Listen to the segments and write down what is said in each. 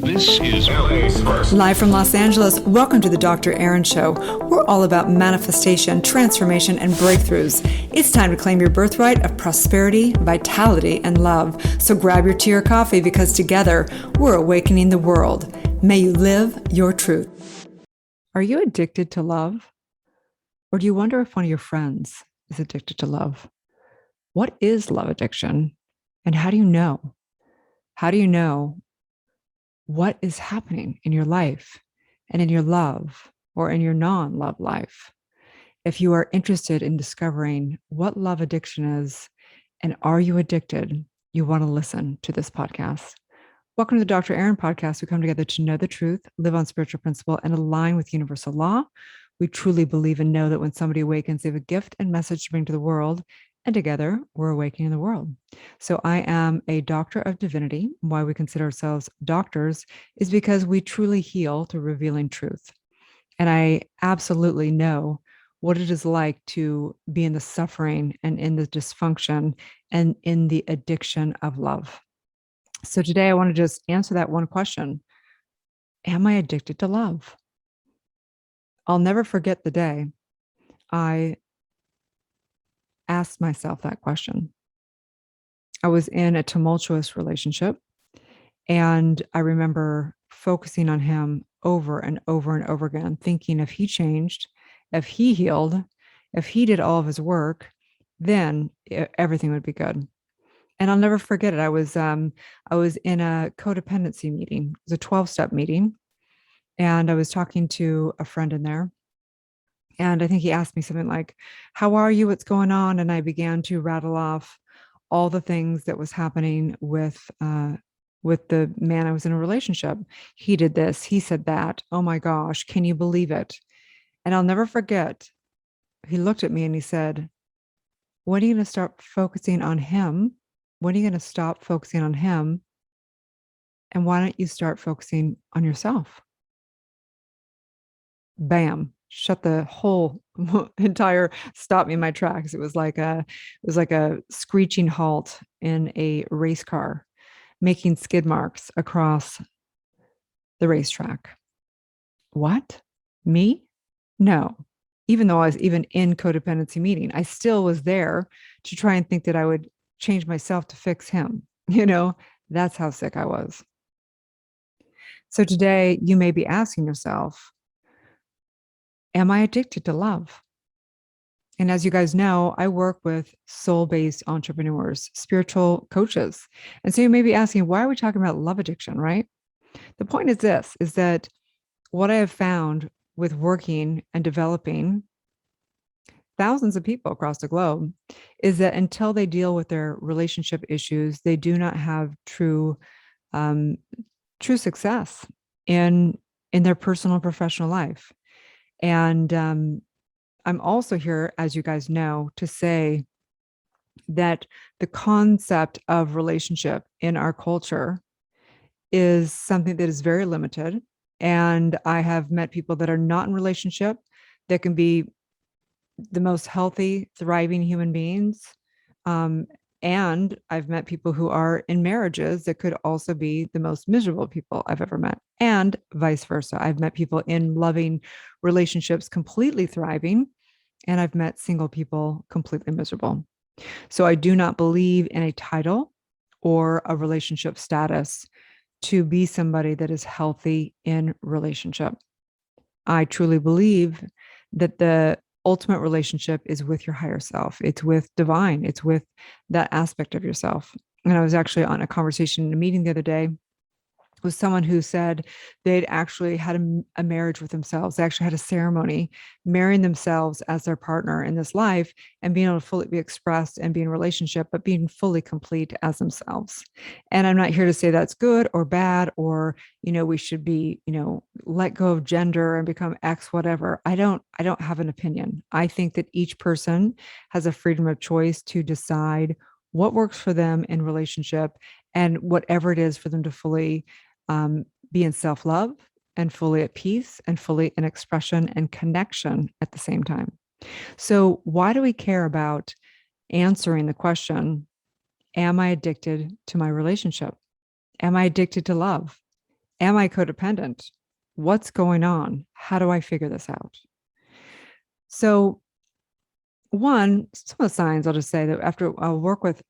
This is LA's first. Live from Los Angeles, welcome to the Dr. Erin Show. We're all about manifestation, transformation, and breakthroughs. It's time to claim your birthright of prosperity, vitality, and love. So grab your tea or coffee because together we're awakening the world. May you live your truth. Are you addicted to love? Or do you wonder if one of your friends is addicted to love? What is love addiction? And how do you know? How do you know what is happening in your life and in your love or in your non-love life? If you are interested in discovering what love addiction is and are you addicted, you want to listen to this podcast. Welcome to the Dr. Erin podcast. We come together to know the truth, live on spiritual principle, and align with universal law. We truly believe and know that when somebody awakens, they have a gift and message to bring to the world, and together we're awakening the world. So I am a doctor of divinity. Why we consider ourselves doctors is because we truly heal through revealing truth. And I absolutely know what it is like to be in the suffering and in the dysfunction and in the addiction of love. So today I want to just answer that one question. Am I addicted to love? I'll never forget the day I asked myself that question. I was in a tumultuous relationship, and I remember focusing on him over and over and over again, thinking if he changed, if he healed, if he did all of his work, then everything would be good. And I'll never forget it. I was in a codependency meeting. It was a 12-step meeting, and I was talking to a friend in there. And I think he asked me something like, how are you? What's going on? And I began to rattle off all the things that was happening with the man I was in a relationship. He did this, he said that. Oh my gosh, can you believe it? And I'll never forget, he looked at me and he said, when are you going to start focusing on him? When are you going to stop focusing on him? And why don't you start focusing on yourself? Bam. Shut the whole entire, stop me in my tracks. It was like a screeching halt in a race car, making skid marks across the racetrack. What? Me? No. Even though I was even in codependency meeting, I still was there to try and think that I would change myself to fix him. That's how sick I was. So today you may be asking yourself, am I addicted to love? And as you guys know, I work with soul-based entrepreneurs, spiritual coaches. And so you may be asking, why are we talking about love addiction, right? The point is this, is that what I have found with working and developing thousands of people across the globe is that until they deal with their relationship issues, they do not have true success in their personal and professional life. And I'm also here, as you guys know, to say that the concept of relationship in our culture is something that is very limited. And I have met people that are not in relationship that can be the most healthy, thriving human beings. And I've met people who are in marriages that could also be the most miserable people I've ever met, and vice versa. I've met people in loving relationships completely thriving, and I've met single people completely miserable. So I do not believe in a title or a relationship status to be somebody that is healthy in relationship. I truly believe that the ultimate relationship is with your higher self. It's with divine. It's with that aspect of yourself. And I was actually on a conversation in a meeting the other day with someone who said they'd actually had a marriage with themselves. They actually had a ceremony marrying themselves as their partner in this life and being able to fully be expressed and be in a relationship, but being fully complete as themselves. And I'm not here to say that's good or bad, or, we should be, let go of gender and become X, whatever. I don't have an opinion. I think that each person has a freedom of choice to decide what works for them in relationship and whatever it is for them to fully be in self-love and fully at peace and fully in expression and connection at the same time. So why do we care about answering the question, am I addicted to my relationship? Am I addicted to love? Am I codependent? What's going on? How do I figure this out? So, some of the signs I'll just say that after I'll work with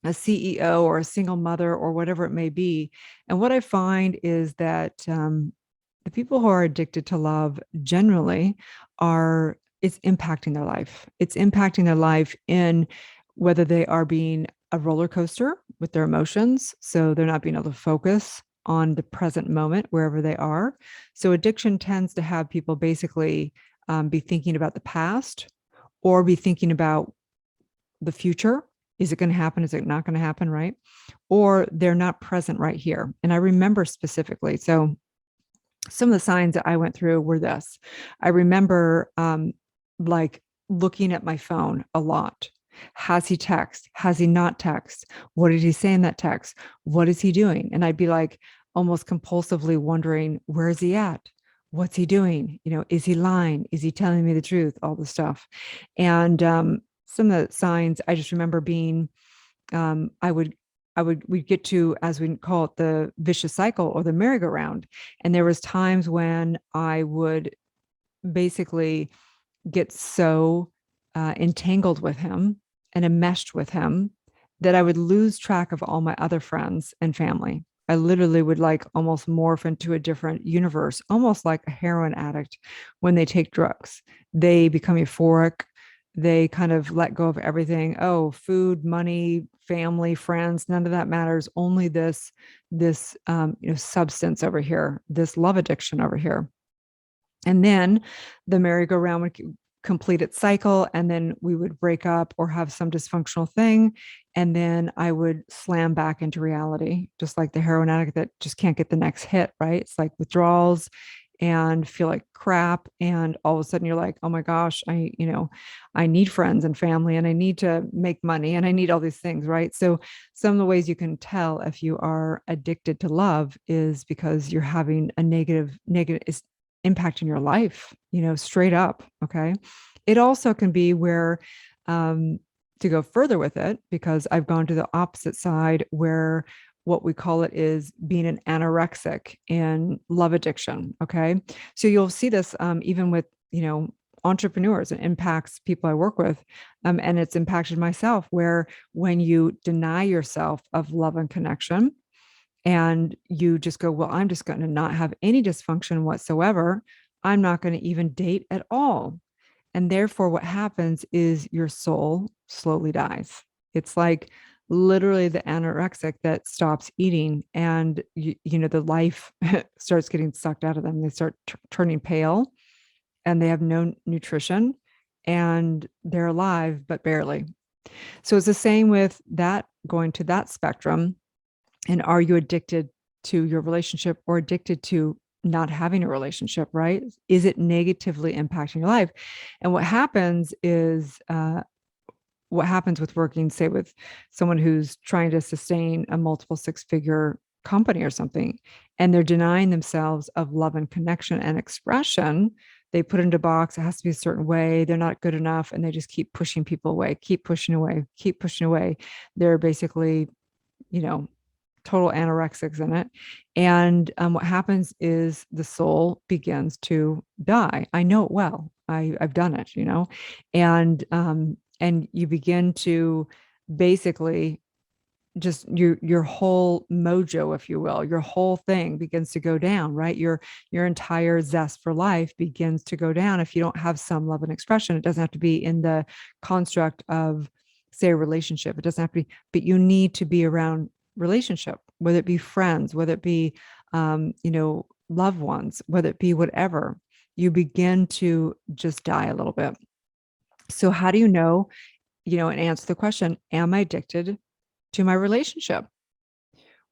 a CEO or a single mother or whatever it may be. And what I find is that the people who are addicted to love generally it's impacting their life. It's impacting their life in whether they are being a roller coaster with their emotions. So they're not being able to focus on the present moment wherever they are. So addiction tends to have people basically be thinking about the past or be thinking about the future. Is it going to happen? Is it not going to happen? Right. Or they're not present right here. And I remember specifically. So some of the signs that I went through were this. I remember like looking at my phone a lot. Has he text? Has he not text? What did he say in that text? What is he doing? And I'd be like almost compulsively wondering, where is he at? What's he doing? Is he lying? Is he telling me the truth? All the stuff. And some of the signs I just remember being, um, I would we'd get to, as we call it, the vicious cycle or the merry-go-round. And there was times when I would basically get so entangled with him and enmeshed with him that I would lose track of all my other friends and family. I literally would like almost morph into a different universe, almost like a heroin addict when they take drugs. They become euphoric. They kind of let go of everything. Oh, food, money, family, friends, none of that matters. Only this substance over here, this love addiction over here. And then the merry-go-round would complete its cycle, and then we would break up or have some dysfunctional thing. And then I would slam back into reality, just like the heroin addict that just can't get the next hit, right? It's like withdrawals and feel like crap. And all of a sudden you're like, oh my gosh, I need friends and family and I need to make money and I need all these things, right? So some of the ways you can tell if you are addicted to love is because you're having a negative is impacting your life, straight up. Okay. It also can be where, to go further with it, because I've gone to the opposite side where what we call it is being an anorexic in love addiction. Okay. So you'll see this even with, entrepreneurs. It impacts people I work with. And it's impacted myself, where when you deny yourself of love and connection, and you just go, well, I'm just going to not have any dysfunction whatsoever. I'm not going to even date at all. And therefore, what happens is your soul slowly dies. It's like literally the anorexic that stops eating, and the life starts getting sucked out of them. They start turning pale, and they have no nutrition, and they're alive but barely. So it's the same with that, going to that spectrum. And are you addicted to your relationship or addicted to not having a relationship, right? Is it negatively impacting your life? And what happens with working, say, with someone who's trying to sustain a multiple six-figure company or something, and they're denying themselves of love and connection and expression. They put it into a box. It has to be a certain way. They're not good enough. And they just keep pushing people away, keep pushing away, keep pushing away. They're basically, you know, total anorexics in it. And what happens is the soul begins to die. I know it well. I've done it, and you begin to basically just your whole mojo, if you will, your whole thing begins to go down, right? Your entire zest for life begins to go down if you don't have some love and expression. It doesn't have to be in the construct of, say, a relationship. It doesn't have to be, but you need to be around relationship, whether it be friends, whether it be loved ones, whether it be whatever. You begin to just die a little bit. So how do you know, and answer the question, am I addicted to my relationship?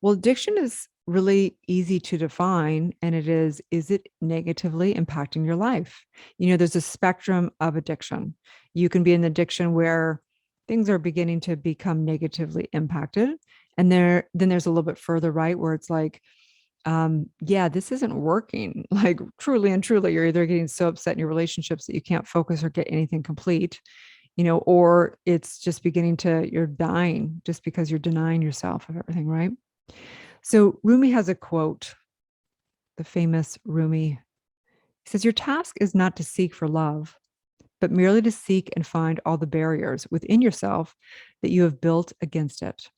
Well, addiction is really easy to define, and is it negatively impacting your life? There's a spectrum of addiction. You can be in addiction where things are beginning to become negatively impacted. And then there's a little bit further right where it's like, yeah, this isn't working. Like truly and truly, you're either getting so upset in your relationships that you can't focus or get anything complete, or it's just you're dying just because you're denying yourself of everything, right? So Rumi has a quote the famous Rumi. He says, your task is not to seek for love, but merely to seek and find all the barriers within yourself that you have built against it.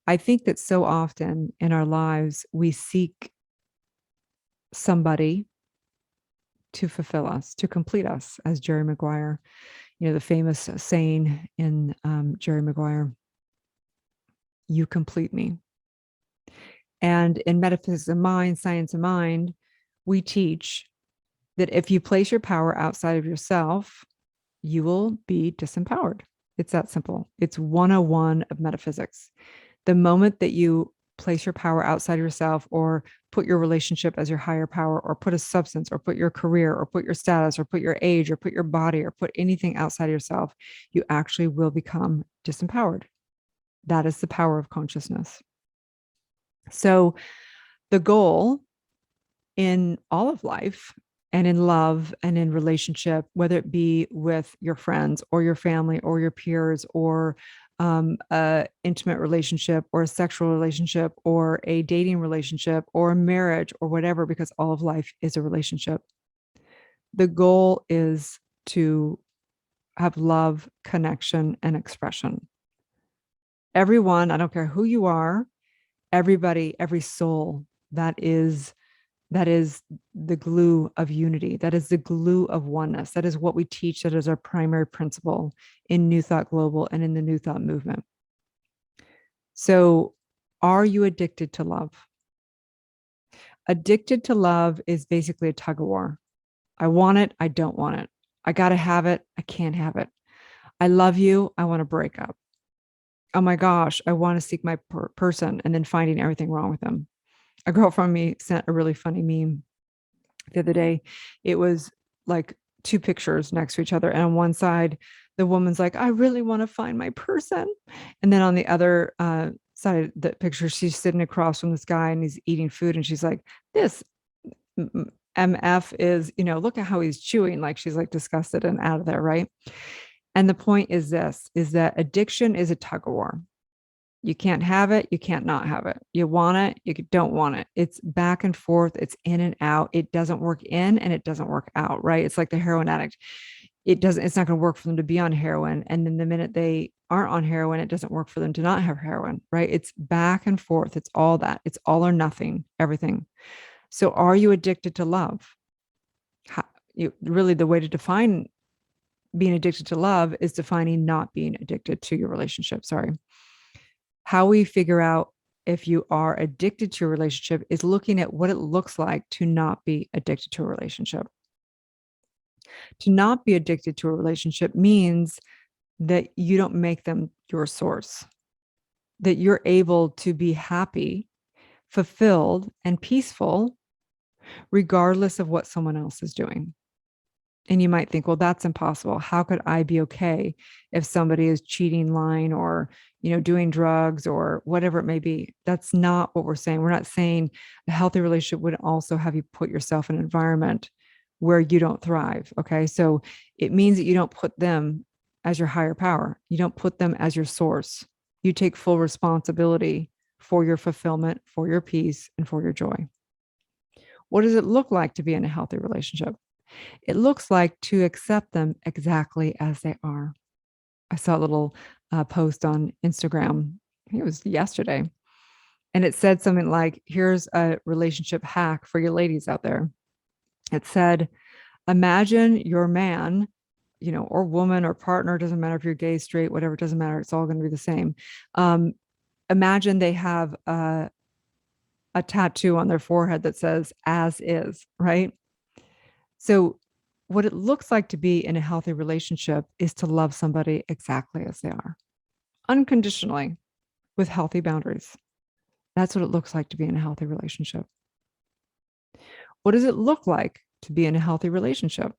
I think that so often in our lives, we seek somebody to fulfill us, to complete us, as Jerry Maguire, the famous saying in Jerry Maguire, you complete me. And in Metaphysics of Mind, Science of Mind, we teach that if you place your power outside of yourself, you will be disempowered. It's that simple. It's 101 of metaphysics. The moment that you place your power outside of yourself, or put your relationship as your higher power, or put a substance, or put your career, or put your status, or put your age, or put your body, or put anything outside of yourself, you actually will become disempowered. That is the power of consciousness. So the goal in all of life and in love and in relationship, whether it be with your friends or your family or your peers, or a intimate relationship or a sexual relationship or a dating relationship or a marriage or whatever, because all of life is a relationship. The goal is to have love, connection, and expression. Everyone, I don't care who you are, everybody, every soul, that is the glue of unity. That is the glue of oneness. That is what we teach. That is our primary principle in New Thought Global and in the New Thought movement. So, are you addicted to love? Addicted to love is basically a tug of war. I want it. I don't want it. I got to have it. I can't have it. I love you. I want to break up. Oh my gosh, I want to seek my person, and then finding everything wrong with them. A girlfriend of me sent a really funny meme the other day. It was like two pictures next to each other. And on one side, the woman's like, I really want to find my person. And then on the other side of the picture, she's sitting across from this guy and he's eating food. And she's like, this MF is, look at how he's chewing. Like, she's like disgusted and out of there. Right. And the point is this, is that addiction is a tug of war. You can't have it. You can't not have it. You want it. You don't want it. It's back and forth. It's in and out. It doesn't work in and it doesn't work out, right? It's like the heroin addict. It's not going to work for them to be on heroin. And then the minute they aren't on heroin, it doesn't work for them to not have heroin, right? It's back and forth. It's all that. It's all or nothing, everything. So are you addicted to love? Really, the way to define being addicted to love is defining not being addicted to your relationship. Sorry. How we figure out if you are addicted to a relationship is looking at what it looks like to not be addicted to a relationship. To not be addicted to a relationship means that you don't make them your source, that you're able to be happy, fulfilled, and peaceful, regardless of what someone else is doing. And you might think, well, that's impossible. How could I be okay if somebody is cheating, lying, or, doing drugs or whatever it may be? That's not what we're saying. We're not saying a healthy relationship would also have you put yourself in an environment where you don't thrive. Okay. So it means that you don't put them as your higher power. You don't put them as your source. You take full responsibility for your fulfillment, for your peace, and for your joy. What does it look like to be in a healthy relationship? It looks like to accept them exactly as they are. I saw a little post on Instagram, I think it was yesterday, and it said something like, here's a relationship hack for you ladies out there. It said, imagine your man, or woman or partner, doesn't matter if you're gay, straight, whatever, it doesn't matter. It's all going to be the same. Imagine they have a tattoo on their forehead that says as is, right? So what it looks like to be in a healthy relationship is to love somebody exactly as they are, unconditionally, with healthy boundaries. That's what it looks like to be in a healthy relationship. What does it look like to be in a healthy relationship?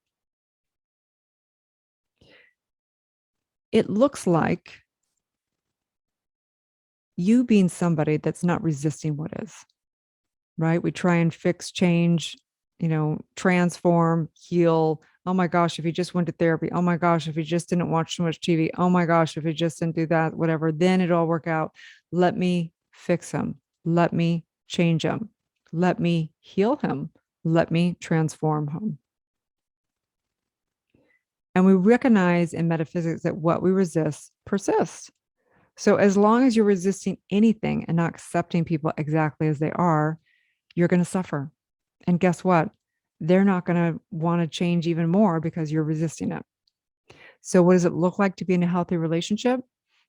It looks like you being somebody that's not resisting what is, right? We try and fix, change, transform, heal. Oh my gosh, if he just went to therapy. Oh my gosh, if he just didn't watch too much TV. Oh my gosh, if he just didn't do that, whatever, then it'll all work out. Let me fix him. Let me change him. Let me heal him. Let me transform him. And we recognize in metaphysics that what we resist persists. So as long as you're resisting anything and not accepting people exactly as they are, you're going to suffer. And guess what? They're not going to want to change even more because you're resisting it. So what does it look like to be in a healthy relationship?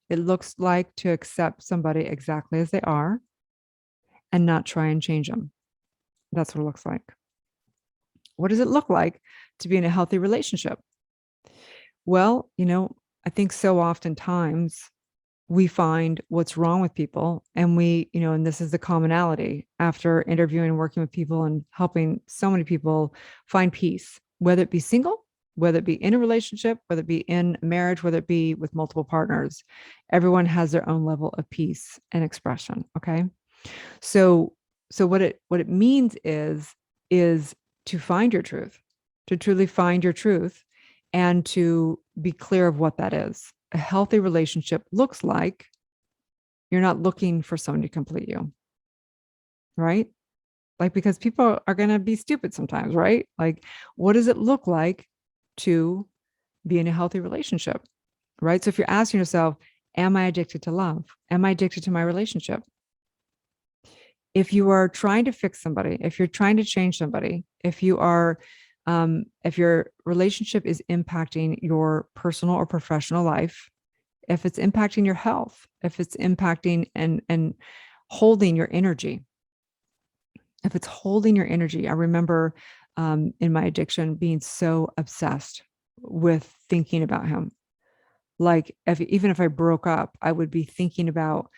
It looks like to accept somebody exactly as they are and not try and change them. That's what it looks like. What does it look like to be in a healthy relationship? Well, I think so oftentimes we find what's wrong with people and and this is the commonality after interviewing and working with people and helping so many people find peace, whether it be single, whether it be in a relationship, whether it be in marriage, whether it be with multiple partners. Everyone has their own level of peace and expression. Okay. So what it means is to find your truth, to truly find your truth and to be clear of what that is. A healthy relationship looks like you're not looking for someone to complete you, right? Like, because people are going to be stupid sometimes, right? Like, what does it look like to be in a healthy relationship, right? So if you're asking yourself, am I addicted to love? Am I addicted to my relationship? If you are trying to fix somebody, if you're trying to change somebody, if your relationship is impacting your personal or professional life, if it's impacting your health, if it's impacting and holding your energy, if it's holding your energy. I remember in my addiction being so obsessed with thinking about him. Like even if I broke up, I would be thinking about,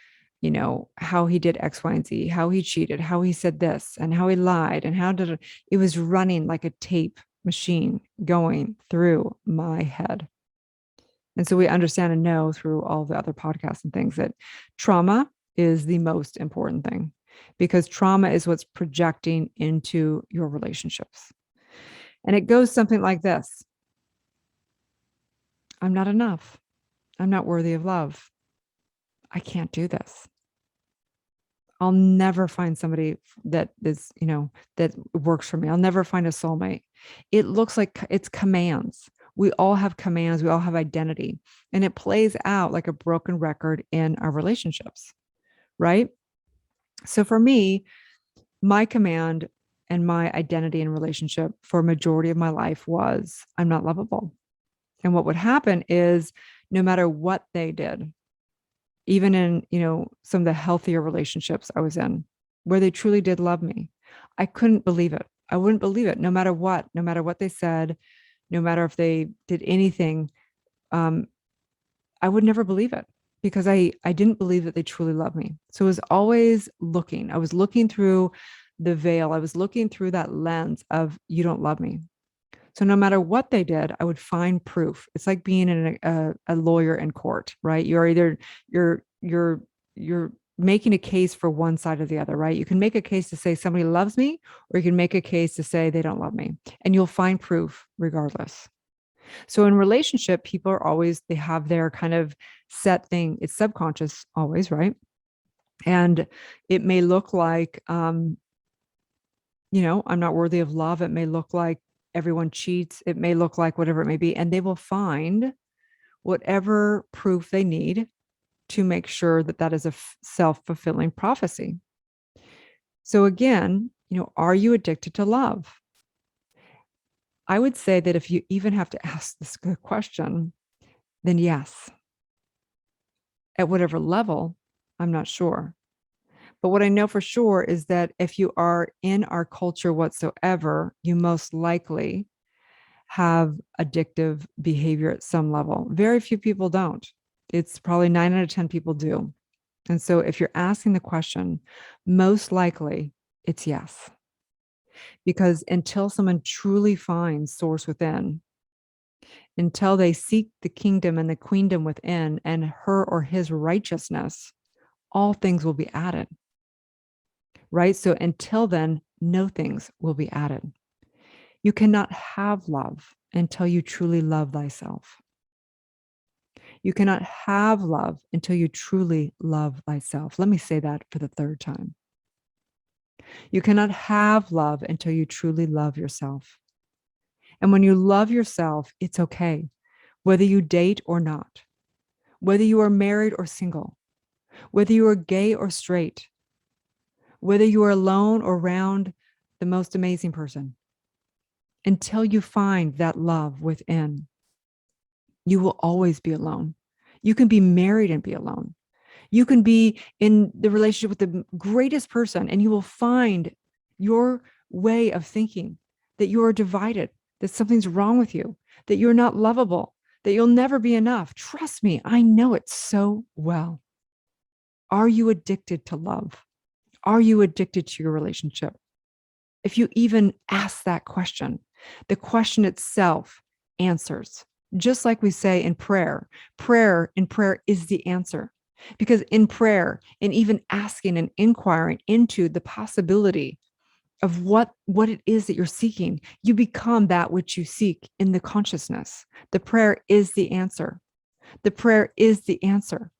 how he did X, Y, and Z, how he cheated, how he said this, and how he lied, and it was running like a tape machine going through my head. And so we understand and know through all the other podcasts and things that trauma is the most important thing because trauma is what's projecting into your relationships. And it goes something like this: I'm not enough. I'm not worthy of love. I can't do this. I'll never find somebody that is, that works for me. I'll never find a soulmate. It looks like it's commands. We all have commands. We all have identity. And it plays out like a broken record in our relationships, right? So for me, my command and my identity in relationship for a majority of my life was I'm not lovable. And what would happen is no matter what they did, even in, some of the healthier relationships I was in, where they truly did love me, I couldn't believe it. I wouldn't believe it no matter what they said, no matter if they did anything. Um, I would never believe it because I didn't believe that they truly loved me. So I was always looking. I was looking through the veil. I was looking through that lens of you don't love me. So no matter what they did, I would find proof. It's like being in a lawyer in court, right? You're either you're making a case for one side or the other, right? You can make a case to say somebody loves me, or you can make a case to say they don't love me, and you'll find proof regardless. So in relationship, people are always they have their kind of set thing. It's subconscious always, right? And it may look like I'm not worthy of love. It may look like everyone cheats. It may look like whatever it may be. And they will find whatever proof they need to make sure that that is a self-fulfilling prophecy. So again, are you addicted to love? I would say that if you even have to ask this question, then yes. At whatever level, I'm not sure. But what I know for sure is that if you are in our culture whatsoever, you most likely have addictive behavior at some level. Very few people don't. It's probably 9 out of 10 people do. And so if you're asking the question, most likely it's yes. Because until someone truly finds source within, until they seek the kingdom and the queendom within and her or his righteousness, all things will be added. Right? So until then, no things will be added. You cannot have love until you truly love thyself. You cannot have love until you truly love thyself. Let me say that for the third time. You cannot have love until you truly love yourself. And when you love yourself, it's okay, whether you date or not, whether you are married or single, whether you are gay or straight, whether you are alone or around the most amazing person. Until you find that love within, you will always be alone. You can be married and be alone. You can be in the relationship with the greatest person, and you will find your way of thinking that you are divided, that something's wrong with you, that you're not lovable, that you'll never be enough. Trust me, I know it so well. Are you addicted to love? Are you addicted to your relationship? If you even ask that question, the question itself answers. Just like we say in prayer, prayer is the answer. Because in prayer, and even asking and inquiring into the possibility of what it is that you're seeking, you become that which you seek in the consciousness. The prayer is the answer. The prayer is the answer.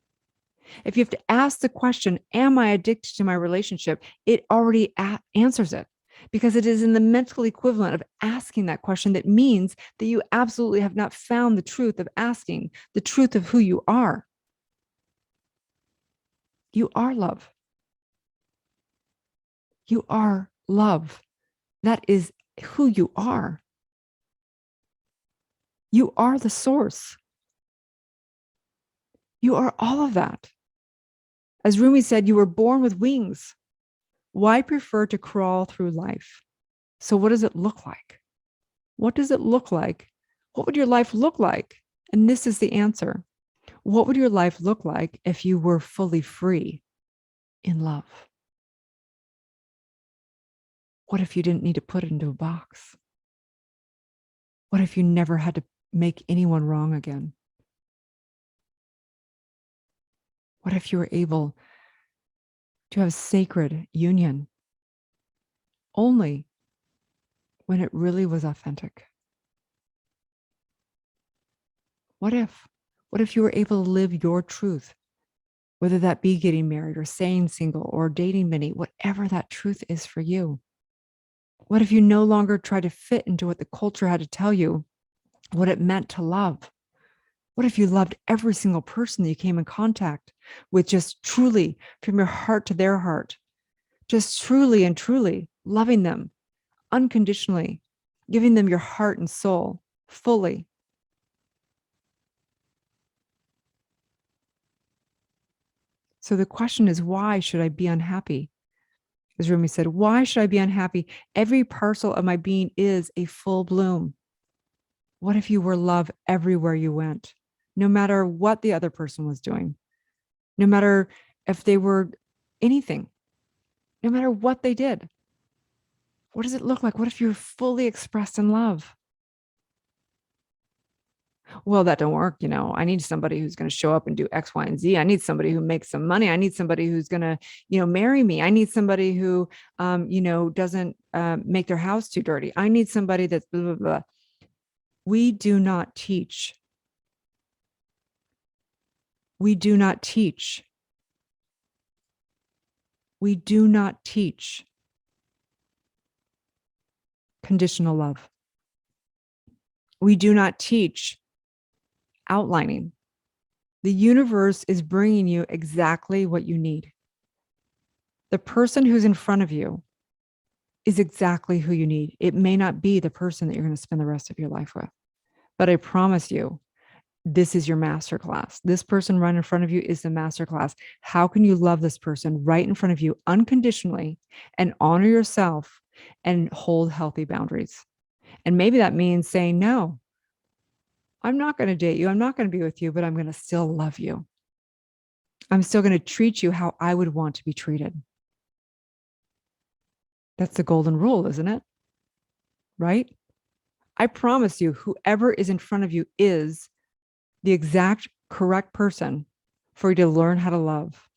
If you have to ask the question, am I addicted to my relationship? It already answers it, because it is in the mental equivalent of asking that question that means that you absolutely have not found the truth of asking, the truth of who you are. You are love. You are love. That is who you are. You are the source. You are all of that. As Rumi said, you were born with wings. Why prefer to crawl through life? So what does it look like? What does it look like? What would your life look like? And this is the answer. What would your life look like if you were fully free in love? What if you didn't need to put it into a box? What if you never had to make anyone wrong again? What if you were able to have sacred union only when it really was authentic? What if? What if you were able to live your truth, whether that be getting married or staying single or dating many, whatever that truth is for you? What if you no longer try to fit into what the culture had to tell you, what it meant to love? What if you loved every single person that you came in contact with, just truly from your heart to their heart, just truly and truly loving them unconditionally, giving them your heart and soul fully? So the question is, why should I be unhappy? As Rumi said, why should I be unhappy? Every parcel of my being is a full bloom. What if you were love everywhere you went, no matter what the other person was doing, no matter if they were anything, no matter what they did? What does it look like? What if you're fully expressed in love? Well, that don't work. I need somebody who's going to show up and do X, Y, and Z. I need somebody who makes some money. I need somebody who's going to, marry me. I need somebody who, doesn't make their house too dirty. I need somebody that's blah, blah, blah. We do not teach. We do not teach. We do not teach conditional love. We do not teach outlining. The universe is bringing you exactly what you need. The person who's in front of you is exactly who you need. It may not be the person that you're going to spend the rest of your life with, but I promise you, this is your masterclass. This person right in front of you is the masterclass. How can you love this person right in front of you unconditionally and honor yourself and hold healthy boundaries? And maybe that means saying, no, I'm not going to date you. I'm not going to be with you, but I'm going to still love you. I'm still going to treat you how I would want to be treated. That's the golden rule, isn't it? Right? I promise you, whoever is in front of you is the exact correct person for you to learn how to love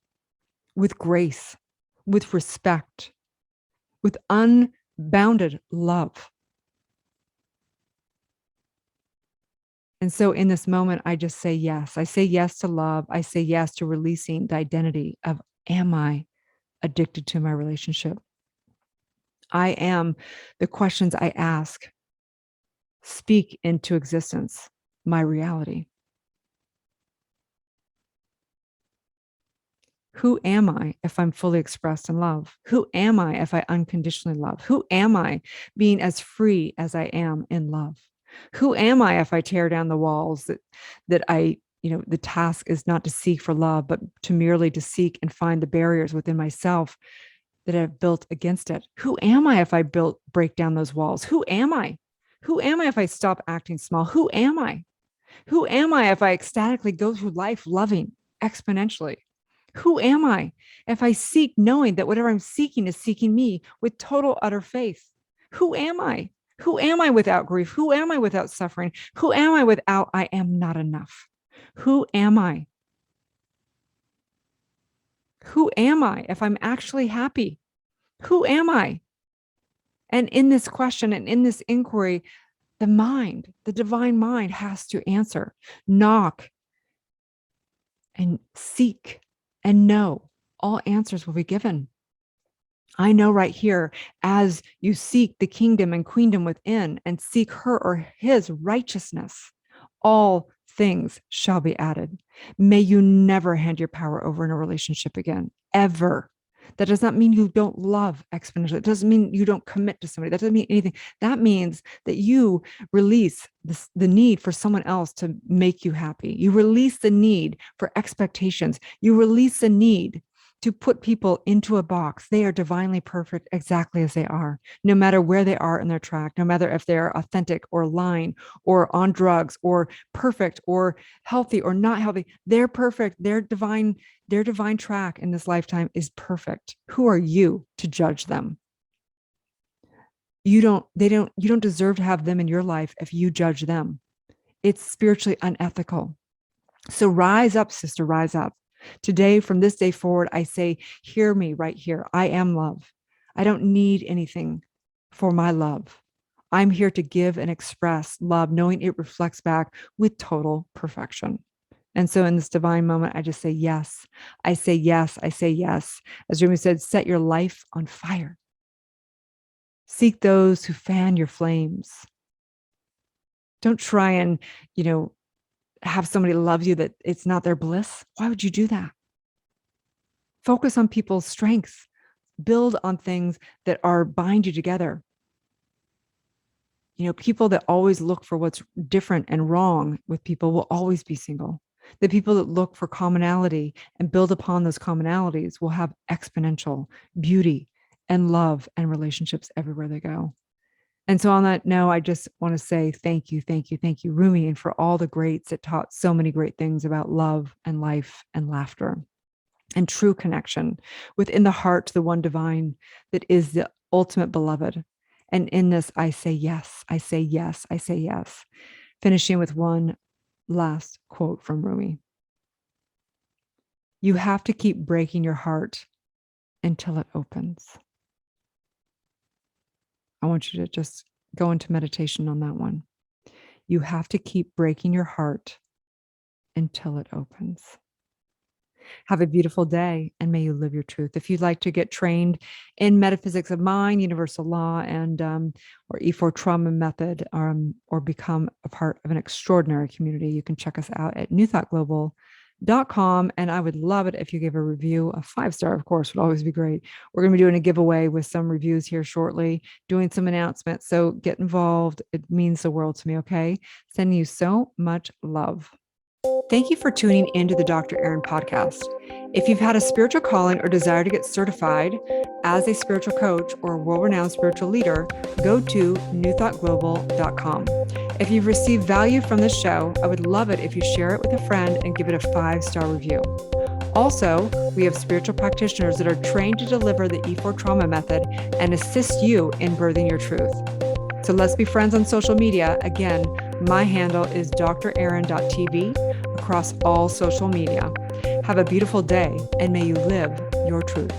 with grace, with respect, with unbounded love. And so in this moment, I just say yes. I say yes to love. I say yes to releasing the identity of, am I addicted to my relationship? I am the questions I ask speak into existence my reality. Who am I if I'm fully expressed in love? Who am I if I unconditionally love? Who am I being as free as I am in love? Who am I if I tear down the walls that the task is not to seek for love, but to merely to seek and find the barriers within myself that I've built against it? Who am I if I break down those walls? Who am I? Who am I if I stop acting small? Who am I? Who am I if I ecstatically go through life loving exponentially? Who am I if I seek knowing that whatever I'm seeking is seeking me with total, utter faith? Who am I? Who am I without grief? Who am I without suffering? Who am I without I am not enough? Who am I? Who am I if I'm actually happy? Who am I? And in this question and in this inquiry, the mind, the divine mind has to answer, knock, and seek and know. All answers will be given. I know right here, as you seek the kingdom and queendom within and seek her or his righteousness, all things shall be added. May you never hand your power over in a relationship again, ever. That does not mean you don't love exponentially. It doesn't mean you don't commit to somebody. That doesn't mean anything. That means that you release the need for someone else to make you happy. You release the need for expectations. You release the need to put people into a box. They are divinely perfect exactly as they are, no matter where they are in their track, no matter if they're authentic or lying or on drugs or perfect or healthy or not healthy. They're perfect. Their divine track in this lifetime is perfect. Who are you to judge them? You don't deserve to have them in your life if you judge them. It's spiritually unethical. So rise up, sister, rise up. Today, from this day forward, I say, hear me right here. I am love. I don't need anything for my love. I'm here to give and express love, knowing it reflects back with total perfection. And so in this divine moment, I just say yes. I say yes. I say yes. As Rumi said, set your life on fire. Seek those who fan your flames. Don't try and, have somebody love you that it's not their bliss. Why would you do that? Focus on people's strengths. Build on things that bind you together. People that always look for what's different and wrong with people will always be single. The people that look for commonality and build upon those commonalities will have exponential beauty and love and relationships everywhere they go. And so on that note, I just want to say thank you, Rumi, and for all the greats that taught so many great things about love and life and laughter and true connection within the heart to the one divine that is the ultimate beloved. And in this, I say yes, I say yes, I say yes. Finishing with one last quote from Rumi. You have to keep breaking your heart until it opens. I want you to just go into meditation on that one. You have to keep breaking your heart until it opens. Have a beautiful day, and may you live your truth. If you'd like to get trained in metaphysics of mind, universal law, and or E4 trauma method, or become a part of an extraordinary community, you can check us out at newthoughtglobal.com. And I would love it if you give a review. A 5-star, of course, would always be great. We're going to be doing a giveaway with some reviews here shortly, doing some announcements. So get involved. It means the world to me. Okay. Sending you so much love. Thank you for tuning into the Dr. Erin podcast. If you've had a spiritual calling or desire to get certified as a spiritual coach or a world-renowned spiritual leader, go to newthoughtglobal.com. If you've received value from this show, I would love it if you share it with a friend and give it a 5-star review. Also, we have spiritual practitioners that are trained to deliver the E4 trauma method and assist you in birthing your truth. So let's be friends on social media. Again, my handle is draaron.tv across all social media. Have a beautiful day, and may you live your truth.